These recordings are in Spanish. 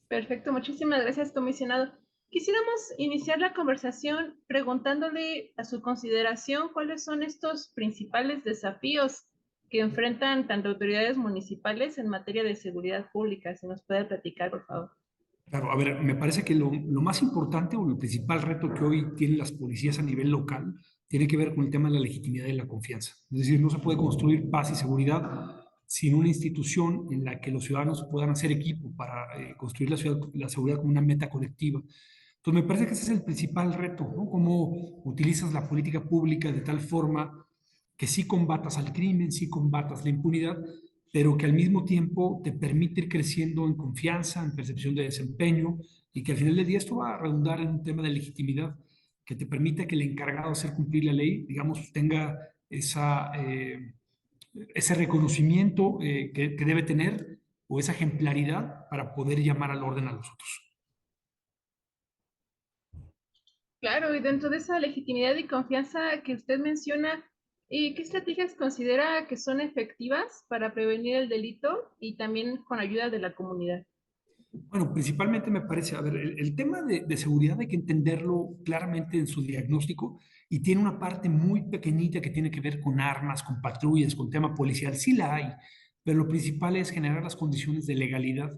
Perfecto, muchísimas gracias, comisionado. Quisiéramos iniciar la conversación preguntándole a su consideración cuáles son estos principales desafíos que enfrentan tanto autoridades municipales en materia de seguridad pública. Si nos puede platicar, por favor. Claro, a ver, me parece que lo más importante o el principal reto que hoy tienen las policías a nivel local tiene que ver con el tema de la legitimidad y la confianza. Es decir, no se puede construir paz y seguridad sin una institución en la que los ciudadanos puedan hacer equipo para construir la seguridad como una meta colectiva. Entonces, me parece que ese es el principal reto, ¿no? Cómo utilizas la política pública de tal forma que sí combatas al crimen, sí combatas la impunidad, pero que al mismo tiempo te permite ir creciendo en confianza, en percepción de desempeño, y que al final del día esto va a redundar en un tema de legitimidad que te permita que el encargado de hacer cumplir la ley, digamos, tenga ese reconocimiento que debe tener o esa ejemplaridad para poder llamar al orden a los otros. Claro, y dentro de esa legitimidad y confianza que usted menciona, ¿y qué estrategias considera que son efectivas para prevenir el delito y también con ayuda de la comunidad? Bueno, principalmente me parece, a ver, el tema de seguridad hay que entenderlo claramente en su diagnóstico y tiene una parte muy pequeñita que tiene que ver con armas, con patrullas, con tema policial. Sí la hay, pero lo principal es generar las condiciones de legalidad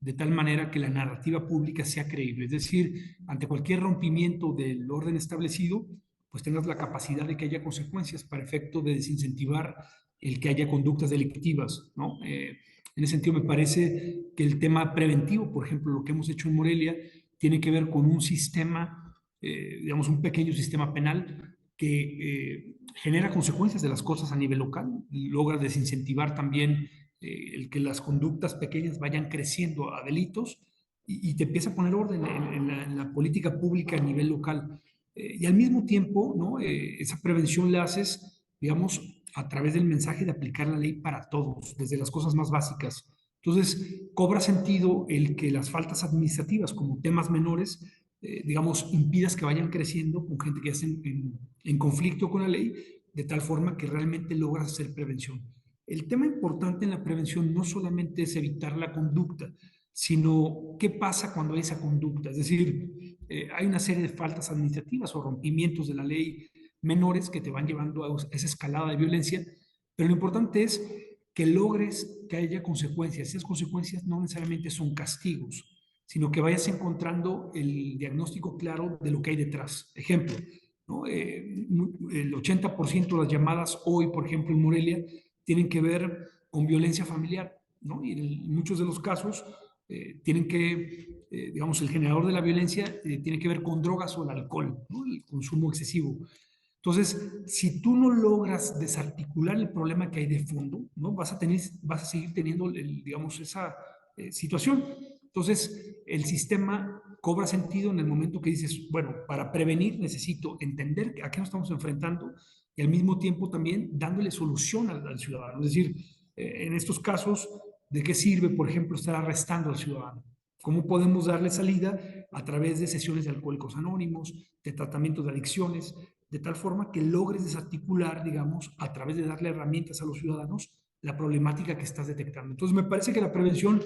de tal manera que la narrativa pública sea creíble. Es decir, ante cualquier rompimiento del orden establecido, pues tengas la capacidad de que haya consecuencias para efecto de desincentivar el que haya conductas delictivas, ¿no? En ese sentido, me parece que el tema preventivo, por ejemplo, lo que hemos hecho en Morelia, tiene que ver con un sistema, digamos, un pequeño sistema penal que genera consecuencias de las cosas a nivel local, y logra desincentivar también el que las conductas pequeñas vayan creciendo a delitos y te empieza a poner orden en la política pública a nivel local. Y al mismo tiempo, ¿no? Esa prevención la haces, digamos, a través del mensaje de aplicar la ley para todos, desde las cosas más básicas. Entonces, cobra sentido el que las faltas administrativas, como temas menores, digamos, impidas que vayan creciendo con gente que está en conflicto con la ley, de tal forma que realmente logras hacer prevención. El tema importante en la prevención no solamente es evitar la conducta, sino qué pasa cuando hay esa conducta. Es decir, hay una serie de faltas administrativas o rompimientos de la ley menores que te van llevando a esa escalada de violencia, pero lo importante es que logres que haya consecuencias. Esas consecuencias no necesariamente son castigos, sino que vayas encontrando el diagnóstico claro de lo que hay detrás. Ejemplo, ¿no? El 80% de las llamadas hoy, por ejemplo, en Morelia, tienen que ver con violencia familiar, ¿no? Y en muchos de los casos tienen que, digamos, el generador de la violencia tiene que ver con drogas o el alcohol, ¿no? El consumo excesivo. Entonces, si tú no logras desarticular el problema que hay de fondo, ¿no? Vas a seguir teniendo, digamos, esa situación. Entonces, el sistema cobra sentido en el momento que dices, bueno, para prevenir necesito entender a qué nos estamos enfrentando y al mismo tiempo también dándole solución al ciudadano. Es decir, en estos casos, ¿de qué sirve, por ejemplo, estar arrestando al ciudadano? ¿Cómo podemos darle salida a través de sesiones de alcohólicos anónimos, de tratamiento de adicciones, de tal forma que logres desarticular, digamos, a través de darle herramientas a los ciudadanos, la problemática que estás detectando? Entonces, me parece que la prevención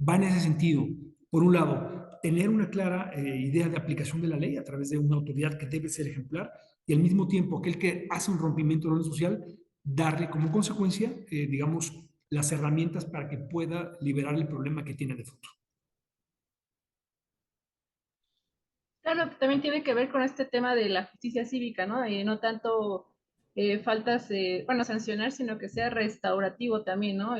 va en ese sentido. Por un lado, tener una clara idea de aplicación de la ley a través de una autoridad que debe ser ejemplar y al mismo tiempo aquel que hace un rompimiento del orden social, darle como consecuencia, digamos, las herramientas para que pueda liberar el problema que tiene de fondo. Claro, que también tiene que ver con este tema de la justicia cívica, ¿no? Y no tanto faltas, bueno, sancionar, sino que sea restaurativo también, ¿no?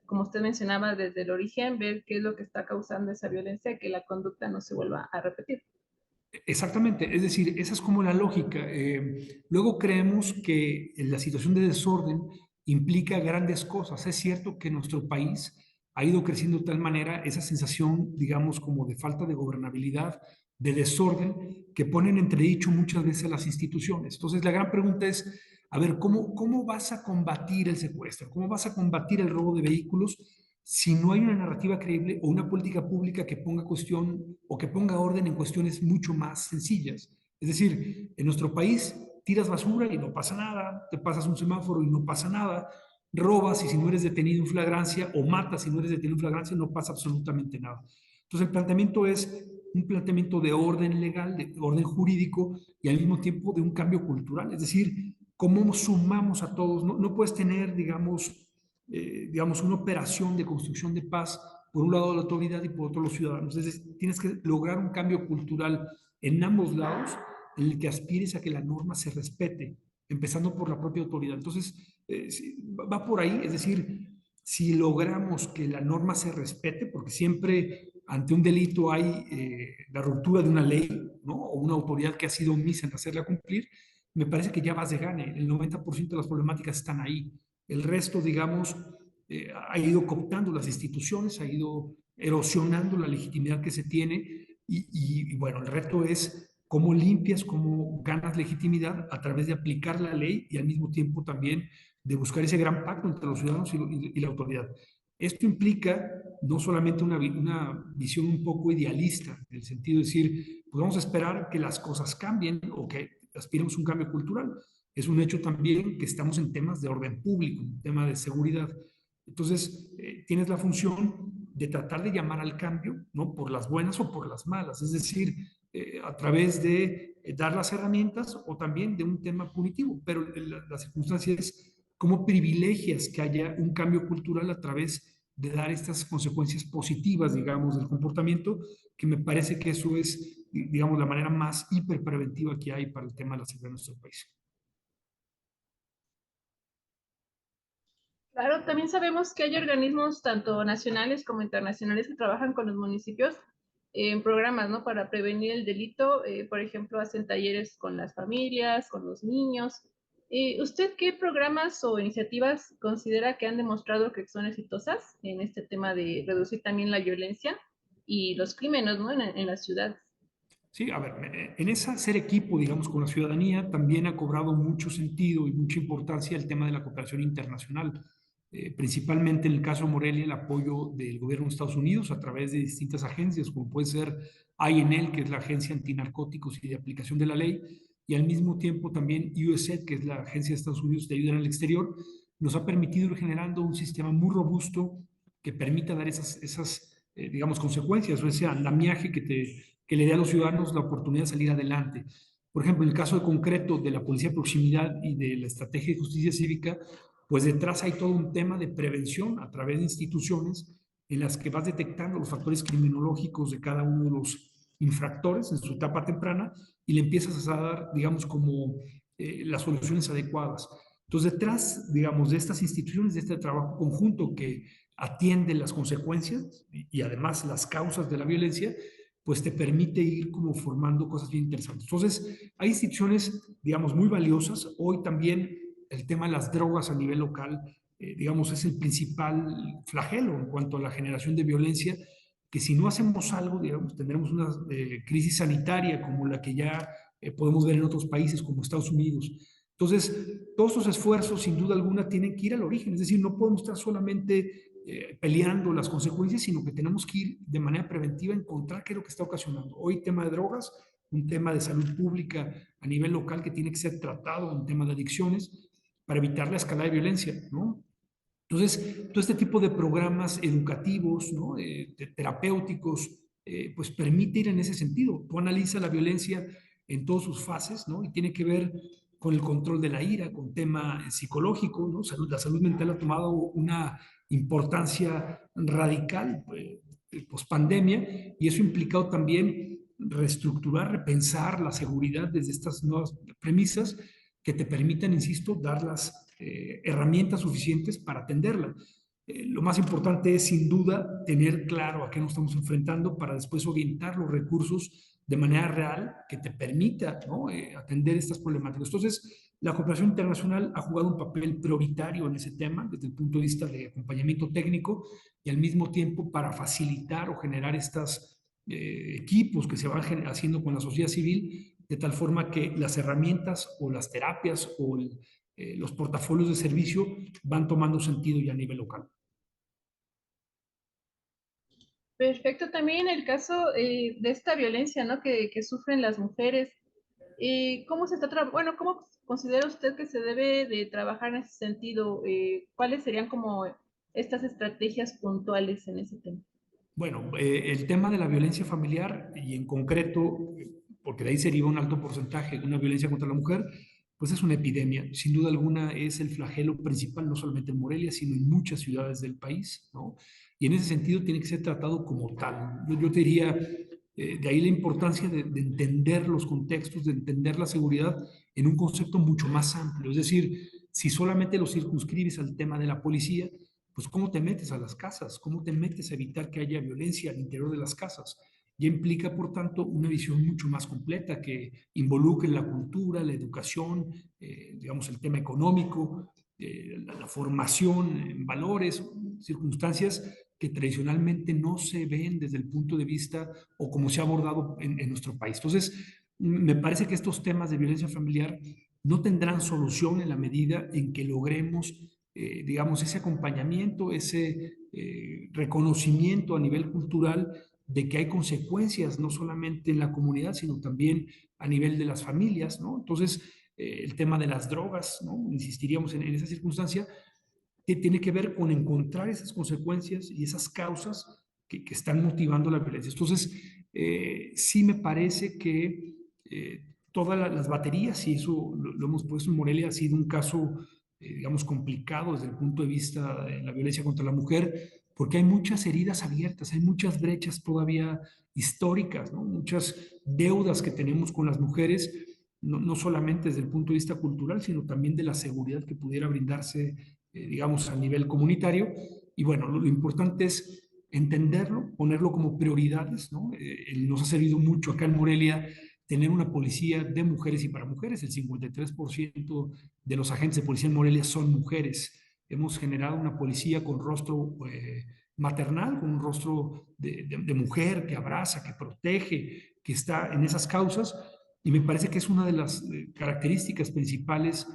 Como usted mencionaba, desde el origen, ver qué es lo que está causando esa violencia, que la conducta no se vuelva a repetir. Exactamente, es decir, esa es como la lógica. Luego creemos que la situación de desorden implica grandes cosas. Es cierto que nuestro país ha ido creciendo de tal manera esa sensación, digamos, como de falta de gobernabilidad, de desorden, que ponen en entredicho muchas veces las instituciones. Entonces, la gran pregunta es, a ver, ¿cómo vas a combatir el secuestro? ¿Cómo vas a combatir el robo de vehículos si no hay una narrativa creíble o una política pública que ponga cuestión o que ponga orden en cuestiones mucho más sencillas? Es decir, en nuestro país tiras basura y no pasa nada, te pasas un semáforo y no pasa nada, robas y si no eres detenido en flagrancia o matas si no eres detenido en flagrancia no pasa absolutamente nada. Entonces, el planteamiento es un planteamiento de orden legal, de orden jurídico y al mismo tiempo de un cambio cultural. Es decir, cómo sumamos a todos. No, no puedes tener, digamos, una operación de construcción de paz, por un lado la autoridad y por otro los ciudadanos. Es decir, tienes que lograr un cambio cultural en ambos lados en el que aspires a que la norma se respete, empezando por la propia autoridad. Entonces, va por ahí, es decir, si logramos que la norma se respete, porque siempre ante un delito hay la ruptura de una ley, ¿no? O una autoridad que ha sido omisa en hacerla cumplir, me parece que ya vas de gane. El 90% de las problemáticas están ahí. El resto, digamos, ha ido cooptando las instituciones, ha ido erosionando la legitimidad que se tiene y bueno, el reto es cómo limpias, cómo ganas legitimidad a través de aplicar la ley y al mismo tiempo también de buscar ese gran pacto entre los ciudadanos y la autoridad. Esto implica no solamente una visión un poco idealista, en el sentido de decir, pues vamos a esperar que las cosas cambien o que aspiremos a un cambio cultural. Es un hecho también que estamos en temas de orden público, un tema de seguridad. Entonces, tienes la función de tratar de llamar al cambio, ¿no? Por las buenas o por las malas, es decir, a través de dar las herramientas o también de un tema punitivo, pero la circunstancia es cómo privilegias que haya un cambio cultural a través de dar estas consecuencias positivas, digamos, del comportamiento, que me parece que eso es, digamos, la manera más hiperpreventiva que hay para el tema de la seguridad de nuestro país. Claro, también sabemos que hay organismos tanto nacionales como internacionales que trabajan con los municipios en programas, ¿no? Para prevenir el delito. Por ejemplo, hacen talleres con las familias, con los niños. ¿Usted qué programas o iniciativas considera que han demostrado que son exitosas en este tema de reducir también la violencia y los crímenes, ¿no? En las ciudades. Sí, a ver, en esa ser equipo, digamos, con la ciudadanía, también ha cobrado mucho sentido y mucha importancia el tema de la cooperación internacional, principalmente en el caso de Morelia, el apoyo del gobierno de Estados Unidos a través de distintas agencias, como puede ser INL, que es la Agencia Antinarcóticos y de Aplicación de la Ley, y al mismo tiempo también USAID, que es la Agencia de Estados Unidos de Ayuda en el Exterior, nos ha permitido ir generando un sistema muy robusto que permita dar esas digamos, consecuencias o ese andamiaje que le dé a los ciudadanos la oportunidad de salir adelante. Por ejemplo, en el caso de concreto de la policía de proximidad y de la estrategia de justicia cívica, pues detrás hay todo un tema de prevención a través de instituciones en las que vas detectando los factores criminológicos de cada uno de los infractores en su etapa temprana y le empiezas a dar, digamos, como las soluciones adecuadas. Entonces, detrás, digamos, de estas instituciones, de este trabajo conjunto que atiende las consecuencias y además las causas de la violencia, pues te permite ir como formando cosas bien interesantes. Entonces, hay instituciones, digamos, muy valiosas. Hoy también el tema de las drogas a nivel local, digamos, es el principal flagelo en cuanto a la generación de violencia, que si no hacemos algo, digamos, tendremos una crisis sanitaria como la que ya podemos ver en otros países como Estados Unidos. Entonces, todos estos esfuerzos, sin duda alguna, tienen que ir al origen, es decir, no podemos estar solamente peleando las consecuencias, sino que tenemos que ir de manera preventiva a encontrar qué es lo que está ocasionando. Hoy tema de drogas, un tema de salud pública a nivel local que tiene que ser tratado, un tema de adicciones, para evitar la escalada de violencia, ¿no? Entonces, todo este tipo de programas educativos, ¿no? Terapéuticos, pues permite ir en ese sentido. Tú analizas la violencia en todas sus fases, ¿no? Y tiene que ver con el control de la ira, con tema psicológico, ¿no? La salud mental ha tomado una importancia radical, post pandemia, y eso ha implicado también reestructurar, repensar la seguridad desde estas nuevas premisas que te permitan, insisto, dar las herramientas suficientes para atenderla. Lo más importante es, sin duda, tener claro a qué nos estamos enfrentando para después orientar los recursos de manera real que te permita, ¿no? Atender estas problemáticas. Entonces, la cooperación internacional ha jugado un papel prioritario en ese tema desde el punto de vista de acompañamiento técnico y al mismo tiempo para facilitar o generar estos equipos que se van haciendo con la sociedad civil de tal forma que las herramientas o las terapias o los portafolios de servicio van tomando sentido ya a nivel local. Perfecto, también el caso de esta violencia, ¿no? Que sufren las mujeres. ¿Cómo se está bueno, cómo considera usted que se debe de trabajar en ese sentido? ¿Cuáles serían como estas estrategias puntuales en ese tema? Bueno, el tema de la violencia familiar y en concreto, porque de ahí se deriva un alto porcentaje de una violencia contra la mujer, pues es una epidemia. Sin duda alguna es el flagelo principal, no solamente en Morelia, sino en muchas ciudades del país, ¿no? Y en ese sentido tiene que ser tratado como tal. Yo te diría, de ahí la importancia de entender los contextos, de entender la seguridad en un concepto mucho más amplio. Es decir, si solamente lo circunscribes al tema de la policía, pues cómo te metes a las casas, cómo te metes a evitar que haya violencia al interior de las casas. Ya implica, por tanto, una visión mucho más completa que involucre la cultura, la educación, digamos, el tema económico, la formación en valores, circunstancias que tradicionalmente no se ven desde el punto de vista o como se ha abordado en nuestro país. Entonces, me parece que estos temas de violencia familiar no tendrán solución en la medida en que logremos digamos, ese acompañamiento, ese reconocimiento a nivel cultural de que hay consecuencias no solamente en la comunidad, sino también a nivel de las familias, ¿no? Entonces, el tema de las drogas, ¿no? Insistiríamos en esa circunstancia, que tiene que ver con encontrar esas consecuencias y esas causas que están motivando la violencia. Entonces, sí me parece que todas las baterías, y eso lo hemos puesto en Morelia, ha sido un caso, digamos, complicado desde el punto de vista de la violencia contra la mujer, porque hay muchas heridas abiertas, hay muchas brechas todavía históricas, ¿no? Muchas deudas que tenemos con las mujeres, no solamente desde el punto de vista cultural, sino también de la seguridad que pudiera brindarse digamos, a nivel comunitario. Y bueno, lo importante es entenderlo, ponerlo como prioridades, ¿no? Nos ha servido mucho acá en Morelia tener una policía de mujeres y para mujeres. El 53% de los agentes de policía en Morelia son mujeres. Hemos generado una policía con rostro maternal, con un rostro de mujer que abraza, que protege, que está en esas causas. Y me parece que es una de las características principales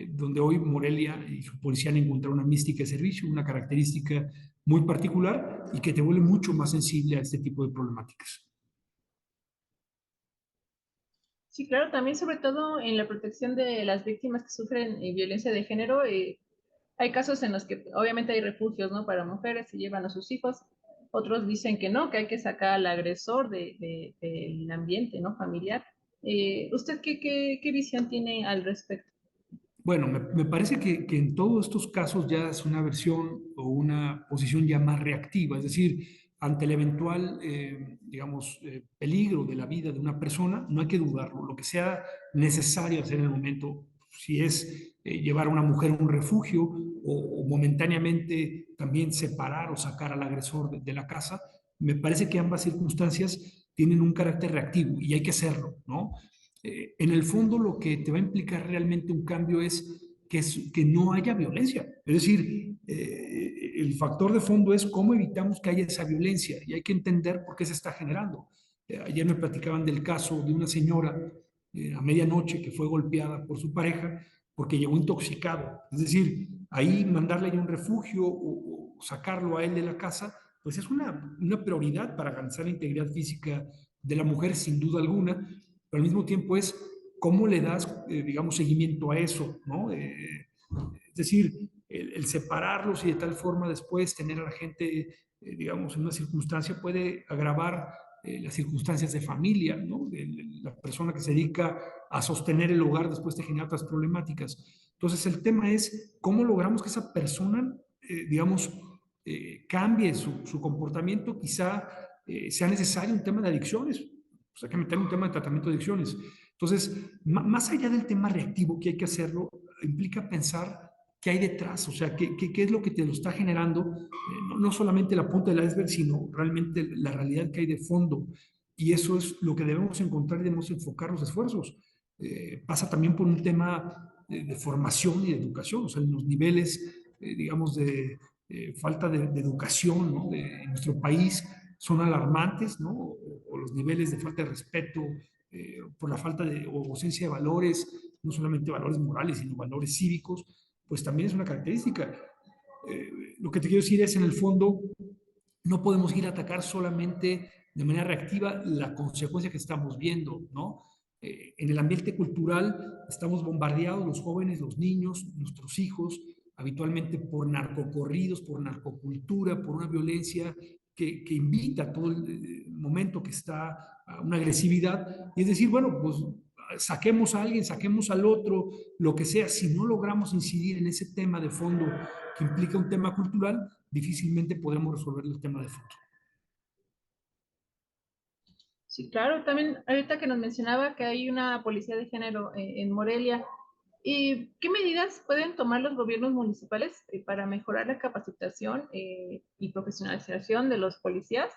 donde hoy Morelia y su policía han encontrado una mística de servicio, una característica muy particular y que te vuelve mucho más sensible a este tipo de problemáticas. Sí, claro, también sobre todo en la protección de las víctimas que sufren violencia de género. Hay casos en los que obviamente hay refugios, ¿no? Para mujeres, se llevan a sus hijos. Otros dicen que no, que hay que sacar al agresor del ambiente, ¿no? Familiar. ¿Usted qué visión tiene al respecto? Bueno, me parece que en todos estos casos ya es una versión o una posición ya más reactiva, es decir, ante el eventual, digamos, peligro de la vida de una persona, no hay que dudarlo, lo que sea necesario hacer en el momento, si es llevar a una mujer a un refugio o momentáneamente también separar o sacar al agresor de la casa, me parece que ambas circunstancias tienen un carácter reactivo y hay que hacerlo, ¿no? En el fondo lo que te va a implicar realmente un cambio es que no haya violencia. Es decir, el factor de fondo es cómo evitamos que haya esa violencia y hay que entender por qué se está generando. Ayer me platicaban del caso de una señora a medianoche que fue golpeada por su pareja porque llegó intoxicado. Es decir, ahí mandarle a un refugio o sacarlo a él de la casa, pues es una prioridad para garantizar la integridad física de la mujer sin duda alguna, pero al mismo tiempo es cómo le das, digamos, seguimiento a eso, ¿no? Es decir, el separarlos y de tal forma después tener a la gente, digamos, en una circunstancia puede agravar las circunstancias de familia, ¿no? La persona que se dedica a sostener el hogar después te genera otras problemáticas. Entonces, el tema es cómo logramos que esa persona, digamos, cambie su comportamiento, quizá sea necesario un tema de adicciones, pues hay que meter un tema de tratamiento de adicciones. Entonces, más allá del tema reactivo que hay que hacerlo, implica pensar qué hay detrás, o sea, qué es lo que te lo está generando, no solamente la punta del iceberg, sino realmente la realidad que hay de fondo. Y eso es lo que debemos encontrar y debemos enfocar los esfuerzos. Pasa también por un tema de formación y de educación, o sea, en los niveles, digamos, de falta de educación, ¿no? En nuestro país son alarmantes, ¿no? O los niveles de falta de respeto, por la falta de o ausencia de valores, no solamente valores morales, sino valores cívicos, pues también es una característica. Lo que te quiero decir es, en el fondo, no podemos ir a atacar solamente de manera reactiva la consecuencia que estamos viendo, ¿no? En el ambiente cultural estamos bombardeados los jóvenes, los niños, nuestros hijos, habitualmente por narcocorridos, por narcocultura, por una violencia que invita todo el momento que está a una agresividad, y es decir, bueno, pues saquemos a alguien, saquemos al otro, lo que sea. Si no logramos incidir en ese tema de fondo que implica un tema cultural, difícilmente podremos resolver el tema de fondo. Sí, claro, también ahorita que nos mencionaba que hay una policía de género en Morelia, ¿y qué medidas pueden tomar los gobiernos municipales para mejorar la capacitación y profesionalización de los policías?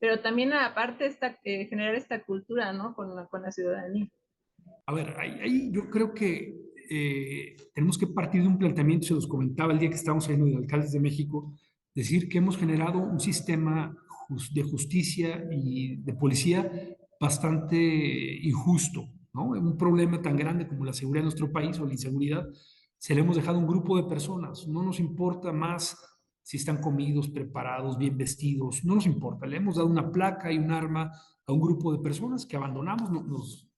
Pero también aparte generar esta cultura, ¿no? Con la ciudadanía. A ver, ahí yo creo que tenemos que partir de un planteamiento, se los comentaba el día que estábamos saliendo de Alcaldes de México, decir que hemos generado un sistema de justicia y de policía bastante injusto, ¿no? Un problema tan grande como la seguridad de nuestro país o la inseguridad, se le hemos dejado a un grupo de personas. No nos importa más si están comidos, preparados, bien vestidos, no nos importa. Le hemos dado una placa y un arma a un grupo de personas que abandonamos,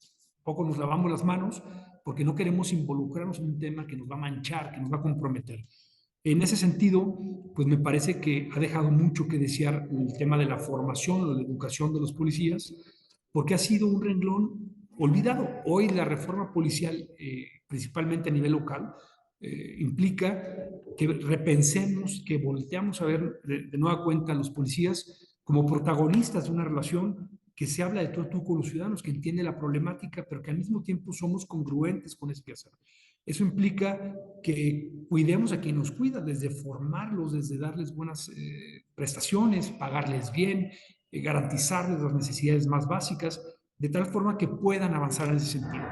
poco nos lavamos las manos porque no queremos involucrarnos en un tema que nos va a manchar, que nos va a comprometer. En ese sentido, pues me parece que ha dejado mucho que desear el tema de la formación o de la educación de los policías, porque ha sido un renglón olvidado. Hoy la reforma policial, principalmente a nivel local, implica que repensemos, que volteamos a ver de nueva cuenta a los policías como protagonistas de una relación que se habla de todo tú con los ciudadanos, que entiende la problemática, pero que al mismo tiempo somos congruentes con ese quehacer. Eso implica que cuidemos a quien nos cuida, desde formarlos, desde darles buenas prestaciones, pagarles bien, garantizarles las necesidades más básicas, de tal forma que puedan avanzar en ese sentido.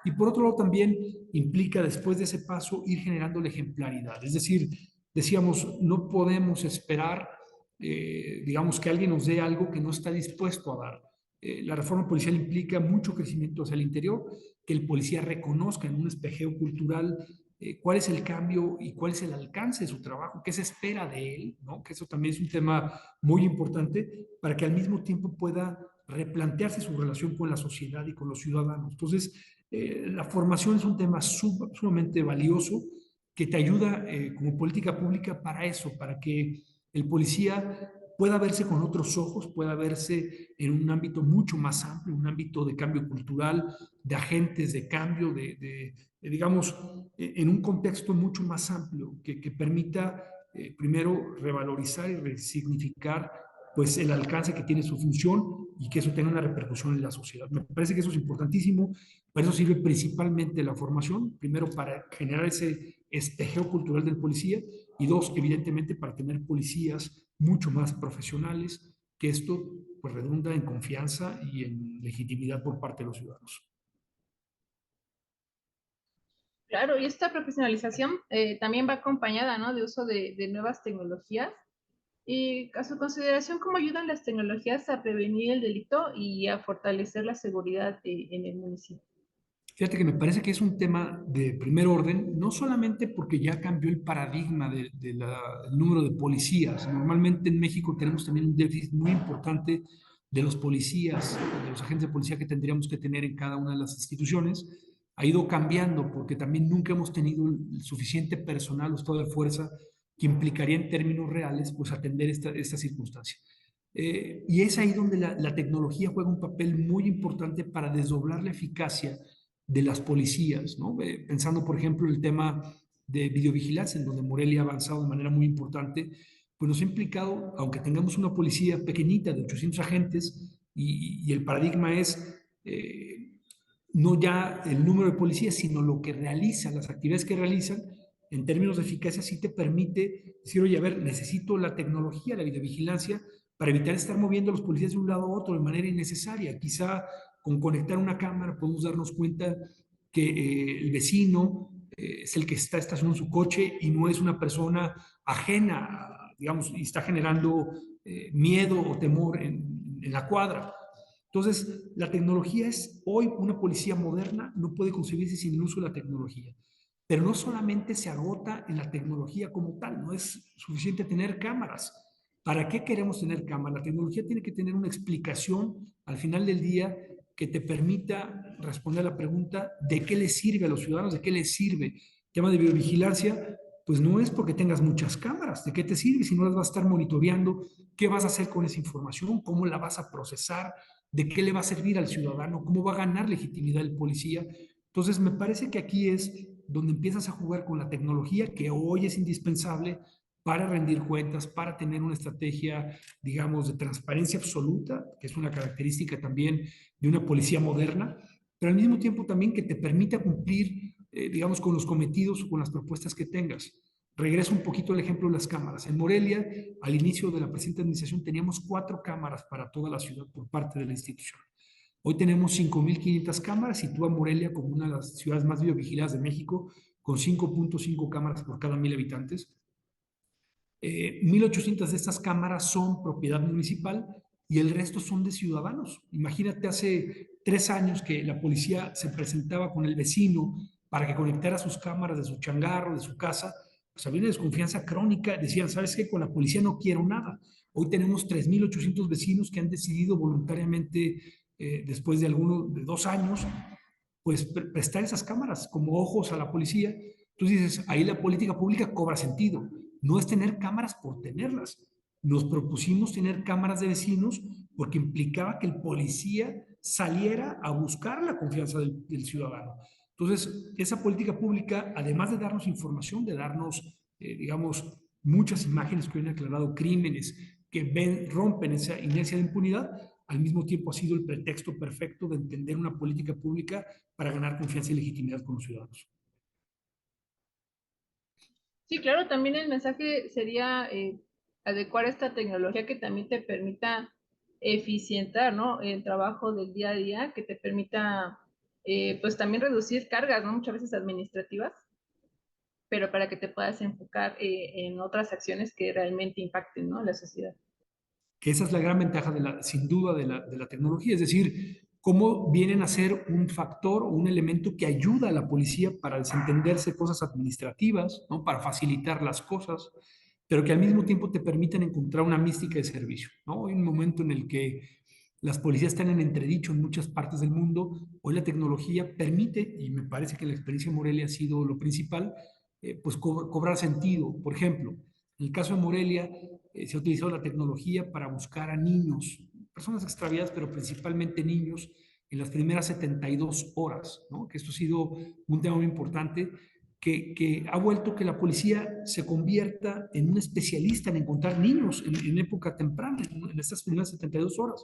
Y por otro lado también implica después de ese paso ir generando la ejemplaridad. Es decir, decíamos, no podemos esperar, digamos, que alguien nos dé algo que no está dispuesto a dar. La reforma policial implica mucho crecimiento hacia el interior, que el policía reconozca en un espejeo cultural cuál es el cambio y cuál es el alcance de su trabajo, qué se espera de él, ¿no? Que eso también es un tema muy importante para que al mismo tiempo pueda replantearse su relación con la sociedad y con los ciudadanos. Entonces, la formación es un tema sumamente valioso que te ayuda como política pública para eso, para que el policía pueda verse con otros ojos, pueda verse en un ámbito mucho más amplio, un ámbito de cambio cultural, de agentes de cambio, digamos, en un contexto mucho más amplio que permita primero revalorizar y resignificar pues el alcance que tiene su función y que eso tenga una repercusión en la sociedad. Me parece que eso es importantísimo, para eso sirve principalmente la formación, primero para generar ese espejeo cultural del policía y dos, evidentemente para tener policías mucho más profesionales, que esto pues redunda en confianza y en legitimidad por parte de los ciudadanos. Claro, y esta profesionalización también va acompañada, ¿no? De uso de nuevas tecnologías. Y a su consideración, ¿cómo ayudan las tecnologías a prevenir el delito y a fortalecer la seguridad en el municipio? Fíjate que me parece que es un tema de primer orden, no solamente porque ya cambió el paradigma del número de policías. Normalmente en México tenemos también un déficit muy importante de los policías, de los agentes de policía que tendríamos que tener en cada una de las instituciones. Ha ido cambiando porque también nunca hemos tenido el suficiente personal o estado de fuerza que implicaría en términos reales pues atender esta circunstancia. Y es ahí donde la tecnología juega un papel muy importante para desdoblar la eficacia de las policías, ¿no? Pensando, por ejemplo, el tema de videovigilancia, en donde Morelia ha avanzado de manera muy importante, pues nos ha implicado, aunque tengamos una policía pequeñita de 800 agentes, y el paradigma es no ya el número de policías, sino lo que realizan, las actividades que realizan, en términos de eficacia, sí te permite decir, oye, a ver, necesito la tecnología, la videovigilancia, para evitar estar moviendo a los policías de un lado a otro de manera innecesaria. Quizá con conectar una cámara podemos darnos cuenta que el vecino es el que está estacionando su coche y no es una persona ajena, digamos, y está generando miedo o temor en la cuadra. Entonces, la tecnología es hoy una policía moderna, no puede concebirse sin el uso de la tecnología. Pero no solamente se agota en la tecnología como tal, no es suficiente tener cámaras. ¿Para qué queremos tener cámaras? La tecnología tiene que tener una explicación al final del día que te permita responder a la pregunta de qué le sirve a los ciudadanos, de qué les sirve. El tema de biovigilancia pues no es porque tengas muchas cámaras. ¿De qué te sirve si no las vas a estar monitoreando? ¿Qué vas a hacer con esa información? ¿Cómo la vas a procesar? ¿De qué le va a servir al ciudadano? ¿Cómo va a ganar legitimidad el policía? Entonces, me parece que aquí es donde empiezas a jugar con la tecnología que hoy es indispensable para rendir cuentas, para tener una estrategia, digamos, de transparencia absoluta, que es una característica también de una policía moderna, pero al mismo tiempo también que te permita cumplir, digamos, con los cometidos o con las propuestas que tengas. Regreso un poquito al ejemplo de las cámaras. En Morelia, al inicio de la presente administración, teníamos 4 cámaras para toda la ciudad por parte de la institución. Hoy tenemos 5.500 cámaras, sitúa Morelia como una de las ciudades más videovigiladas de México, con 5.5 cámaras por cada 1,000 habitantes. 1.800 de estas cámaras son propiedad municipal y el resto son de ciudadanos. Imagínate hace 3 años que la policía se presentaba con el vecino para que conectara sus cámaras de su changarro, de su casa, pues había una desconfianza crónica. Decían, ¿sabes qué? Con la policía no quiero nada. Hoy tenemos 3.800 vecinos que han decidido voluntariamente, después de 2 años, pues prestar esas cámaras como ojos a la policía. Entonces dices, ahí la política pública cobra sentido. No es tener cámaras por tenerlas. Nos propusimos tener cámaras de vecinos porque implicaba que el policía saliera a buscar la confianza del ciudadano. Entonces, esa política pública, además de darnos información, de darnos, digamos, muchas imágenes que han aclarado crímenes, que rompen esa inercia de impunidad, al mismo tiempo ha sido el pretexto perfecto de entender una política pública para ganar confianza y legitimidad con los ciudadanos. Sí, claro, también el mensaje sería adecuar esta tecnología que también te permita eficientar, ¿no? El trabajo del día a día, que te permita, pues también reducir cargas, ¿no? Muchas veces administrativas, pero para que te puedas enfocar en otras acciones que realmente impacten, ¿no? La sociedad. Que esa es la gran ventaja, sin duda, de la tecnología, es decir, cómo vienen a ser un factor o un elemento que ayuda a la policía para desentenderse cosas administrativas, ¿no? Para facilitar las cosas, pero que al mismo tiempo te permiten encontrar una mística de servicio, ¿no? Hay un momento en el que las policías están en entredicho en muchas partes del mundo. Hoy la tecnología permite, y me parece que la experiencia de Morelia ha sido lo principal, pues cobrar sentido. Por ejemplo, en el caso de Morelia, se ha utilizado la tecnología para buscar a niños, personas extraviadas, pero principalmente niños, en las primeras 72 horas, ¿no? Que esto ha sido un tema muy importante, que ha vuelto que la policía se convierta en un especialista en encontrar niños en época temprana, en estas primeras 72 horas.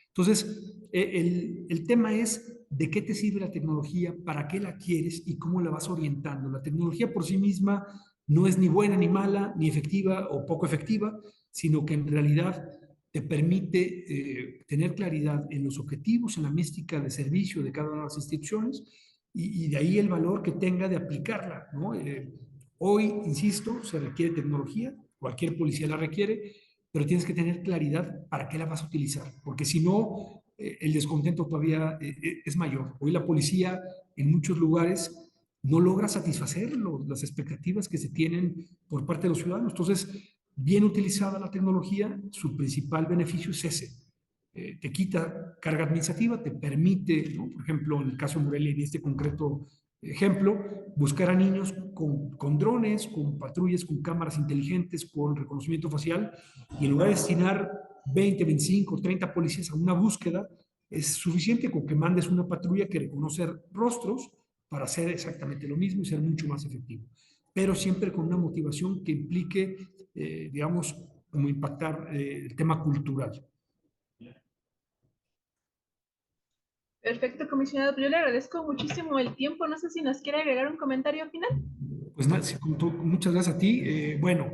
Entonces, el tema es de qué te sirve la tecnología, para qué la quieres y cómo la vas orientando. La tecnología por sí misma no es ni buena ni mala, ni efectiva o poco efectiva, sino que en realidad te permite tener claridad en los objetivos, en la mística de servicio de cada una de las instituciones y de ahí el valor que tenga de aplicarla, ¿no? Hoy, insisto, se requiere tecnología, cualquier policía la requiere, pero tienes que tener claridad para qué la vas a utilizar, porque si no, el descontento todavía es mayor. Hoy la policía en muchos lugares no logra satisfacer las expectativas que se tienen por parte de los ciudadanos. Entonces, bien utilizada la tecnología, su principal beneficio es ese. Te quita carga administrativa, te permite, ¿no? Por ejemplo, en el caso de Morelia, en este concreto ejemplo, buscar a niños con drones, con patrullas, con cámaras inteligentes, con reconocimiento facial, y en lugar de destinar 20, 25, 30 policías a una búsqueda, es suficiente con que mandes una patrulla que reconoce rostros para hacer exactamente lo mismo y ser mucho más efectivo. Pero siempre con una motivación que implique, digamos, como impactar el tema cultural. Perfecto, comisionado. Pues yo le agradezco muchísimo el tiempo. No sé si nos quiere agregar un comentario final. Pues muchas gracias a ti. Bueno,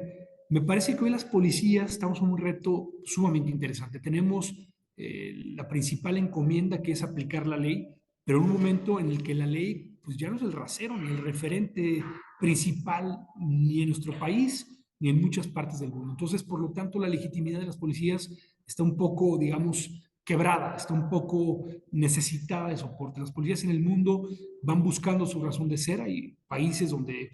me parece que hoy las policías estamos en un reto sumamente interesante. Tenemos la principal encomienda que es aplicar la ley, pero en un momento en el que la ley pues ya no es el rasero ni el referente principal ni en nuestro país ni en muchas partes del mundo. Entonces, por lo tanto, la legitimidad de las policías está un poco, digamos, quebrada, está un poco necesitada de soporte. Las policías en el mundo van buscando su razón de ser. Hay países donde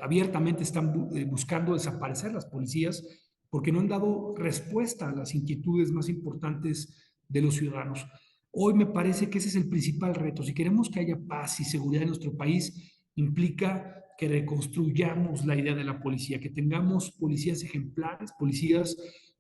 abiertamente están buscando desaparecer las policías porque no han dado respuesta a las inquietudes más importantes de los ciudadanos. Hoy me parece que ese es el principal reto. Si queremos que haya paz y seguridad en nuestro país, implica que reconstruyamos la idea de la policía, que tengamos policías ejemplares, policías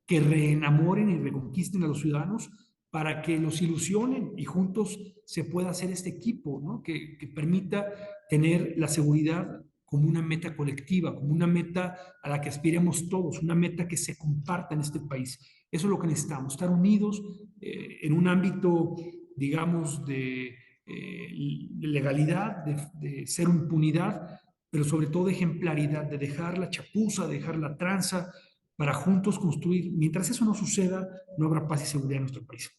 que reenamoren y reconquisten a los ciudadanos para que los ilusionen y juntos se pueda hacer este equipo, ¿no? Que permita tener la seguridad como una meta colectiva, como una meta a la que aspiremos todos, una meta que se comparta en este país. Eso es lo que necesitamos, estar unidos en un ámbito, digamos, de legalidad, de cero impunidad, pero sobre todo de ejemplaridad, de dejar la chapuza, de dejar la tranza, para juntos construir. Mientras eso no suceda, no habrá paz y seguridad en nuestro país.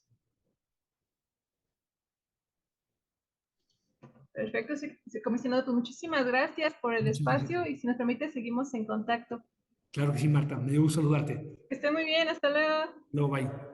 Perfecto, sí, sí, comisionado, pues muchísimas gracias por el Muchas gracias. espacio y si nos permite, seguimos en contacto. Claro que sí, Marta. Me dio gusto saludarte. Que esté muy bien, hasta luego. Luego, bye.